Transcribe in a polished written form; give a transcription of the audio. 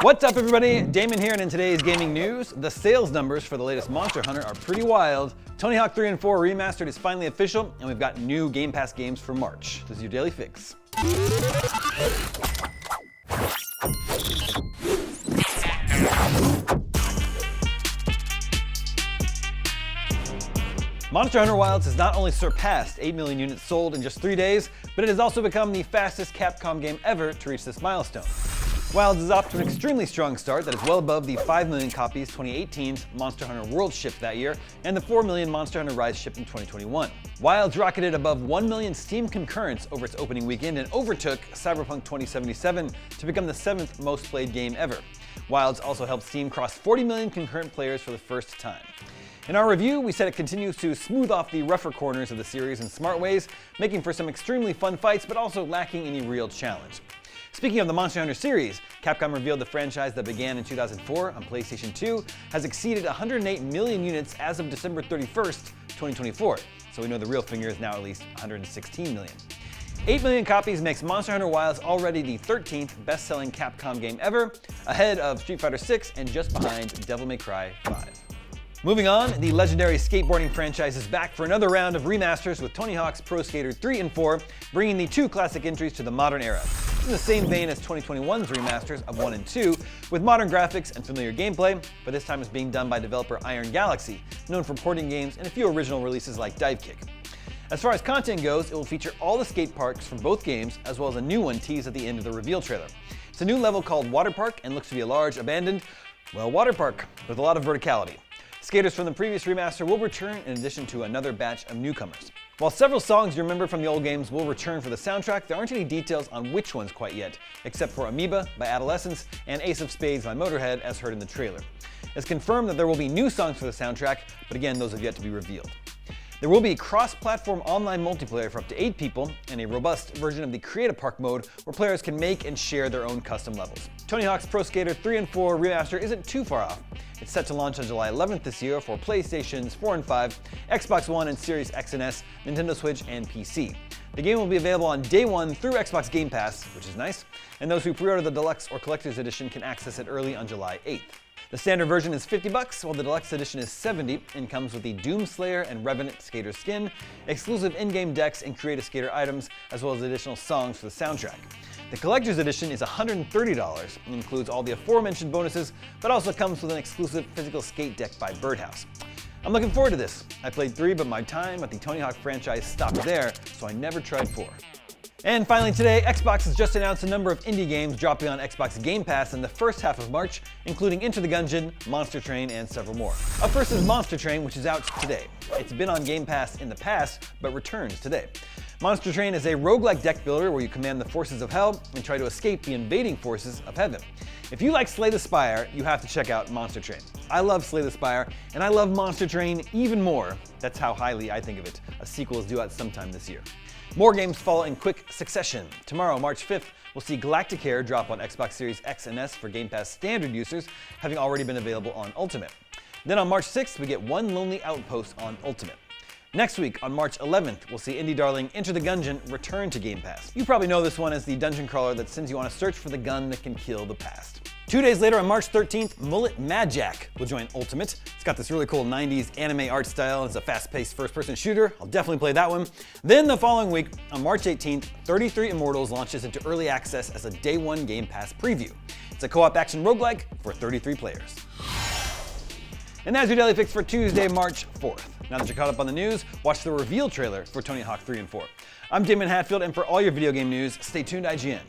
What's up, everybody? Damon here, and in today's gaming news, the sales numbers for the latest Monster Hunter are pretty wild. Tony Hawk 3 and 4 Remastered is finally official, and we've got new Game Pass games for March. This is your Daily Fix. Monster Hunter Wilds has not only surpassed 8 million units sold in just 3 days, but it has also become the fastest Capcom game ever to reach this milestone. Wilds is off to an extremely strong start that is well above the 5 million copies 2018's Monster Hunter World shipped that year, and the 4 million Monster Hunter Rise shipped in 2021. Wilds rocketed above 1 million Steam concurrents over its opening weekend and overtook Cyberpunk 2077 to become the 7th most played game ever. Wilds also helped Steam cross 40 million concurrent players for the first time. In our review, we said it continues to smooth off the rougher corners of the series in smart ways, making for some extremely fun fights, but also lacking any real challenge. Speaking of the Monster Hunter series, Capcom revealed the franchise that began in 2004 on PlayStation 2 has exceeded 108 million units as of December 31st, 2024, so we know the real figure is now at least 116 million. 8 million copies makes Monster Hunter Wilds already the 13th best-selling Capcom game ever, ahead of Street Fighter 6 and just behind Devil May Cry 5. Moving on, the legendary skateboarding franchise is back for another round of remasters with Tony Hawk's Pro Skater 3 and 4, bringing the two classic entries to the modern era. In the same vein as 2021's remasters of 1 and 2, with modern graphics and familiar gameplay, but this time it's being done by developer Iron Galaxy, known for porting games and a few original releases like Dive Kick. As far as content goes, it will feature all the skate parks from both games, as well as a new one teased at the end of the reveal trailer. It's a new level called Water Park and looks to be a large, abandoned, water park with a lot of verticality. Skaters from the previous remaster will return in addition to another batch of newcomers. While several songs you remember from the old games will return for the soundtrack, there aren't any details on which ones quite yet, except for Amoeba by Adolescence and Ace of Spades by Motorhead as heard in the trailer. It's confirmed that there will be new songs for the soundtrack, but again, those have yet to be revealed. There will be cross-platform online multiplayer for up to 8 people and a robust version of the Create-a-Park mode where players can make and share their own custom levels. Tony Hawk's Pro Skater 3 and 4 Remaster isn't too far off. It's set to launch on July 11th this year for PlayStations 4 and 5, Xbox One and Series X and S, Nintendo Switch, and PC. The game will be available on day one through Xbox Game Pass, which is nice, and those who pre-order the Deluxe or Collector's Edition can access it early on July 8th. The standard version is $50, while the Deluxe Edition is $70 and comes with the Doomslayer and Revenant Skater skin, exclusive in-game decks and Create-a-Skater items, as well as additional songs for the soundtrack. The Collector's Edition is $130 and includes all the aforementioned bonuses, but also comes with an exclusive physical skate deck by Birdhouse. I'm looking forward to this. I played 3, but my time at the Tony Hawk franchise stopped there, so I never tried 4. And finally today, Xbox has just announced a number of indie games dropping on Xbox Game Pass in the first half of March, including Enter the Gungeon, Monster Train, and several more. Up first is Monster Train, which is out today. It's been on Game Pass in the past, but returns today. Monster Train is a roguelike deck builder where you command the forces of hell and try to escape the invading forces of heaven. If you like Slay the Spire, you have to check out Monster Train. I love Slay the Spire, and I love Monster Train even more. That's how highly I think of it. A sequel is due out sometime this year. More games follow in quick succession. Tomorrow, March 5th, we'll see Galactic Air drop on Xbox Series X and S for Game Pass standard users, having already been available on Ultimate. Then on March 6th, we get One Lonely Outpost on Ultimate. Next week, on March 11th, we'll see indie darling Enter the Gungeon return to Game Pass. You probably know this one as the dungeon crawler that sends you on a search for the gun that can kill the past. 2 days later, on March 13th, Mullet Mad Jack will join Ultimate. It's got this really cool 90s anime art style. It's a fast-paced first-person shooter. I'll definitely play that one. Then the following week, on March 18th, 33 Immortals launches into early access as a Day 1 Game Pass preview. It's a co-op action roguelike for 33 players. And that's your Daily Fix for Tuesday, March 4th. Now that you're caught up on the news, watch the reveal trailer for Tony Hawk 3 and 4. I'm Damon Hatfield, and for all your video game news, stay tuned to IGN.